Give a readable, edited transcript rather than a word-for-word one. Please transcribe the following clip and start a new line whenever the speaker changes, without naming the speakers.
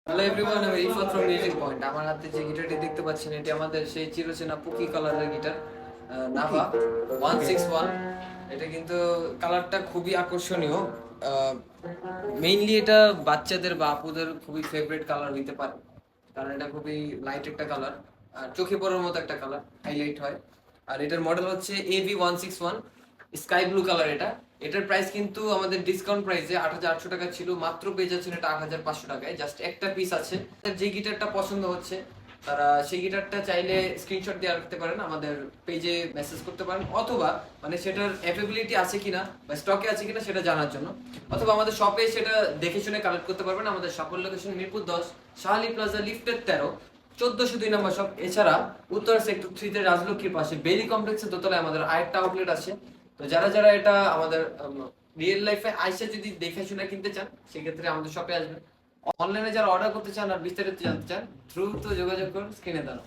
Hello everyone, আমি Rifat from music point. আমার হাতে যে গিটারটি দেখতে পাচ্ছেন, এটি আমাদের সেই চিরচেনা পুকি কালারের গিটার, নাভা 161। এটা কিন্তু কালারটা খুবই আকর্ষণীয়। মেইনলি এটা বাচ্চাদের বা আপুদের খুবই ফেভারিট কালার হইতে পারে, কারণ এটা খুবই লাইট একটা কালার, আর চোখে পড়ার মতো একটা কালার, হাইলাইট হয়। আর এটার মডেল হচ্ছে AV161, স্কাই ব্লু কালার। এটার প্রাইস কিন্তু আমাদের ডিসকাউন্ট প্রাইসে 8,800 টাকা ছিল, মাত্র পেয়ে যাচ্ছেন এটা 8,500 টাকায়। জাস্ট একটা পিস আছে। যে গিটারটা পছন্দ হচ্ছে তারা সেই গিটারটা চাইলে স্ক্রিনশট দিয়ে রাখতে পারেন, আমাদের পেজে মেসেজ করতে পারেন, অথবা মানে সেটার অ্যাভেবিলিটি আছে কিনা বা স্টকে আছে কিনা সেটা জানার জন্য, অথবা আমাদের শপে সেটা দেখে শুনে কালেক্ট করতে পারবেন। আমাদের শপের লোকেশন মিরপুর 10, শাহালি প্লাজা, লিফটের 13, 1402 নম্বর শপ। এছাড়া উত্তর সেক্টর 3 তে রাজলক্ষ্মীর পাশে বেলি কমপ্লেক্সের দোতলায় আমাদের আরেকটা আউটলেট আছে। তো যারা যারা এটা আমাদের রিয়েল লাইফে আইসা যদি দেখে শুনে কিনতে চান, সেক্ষেত্রে আমাদের শপে আসবেন। অনলাইনে যারা অর্ডার করতে চান আর বিস্তারিত জানতে চান, দ্রুত যোগাযোগ করুন স্ক্রিনে দেওয়া।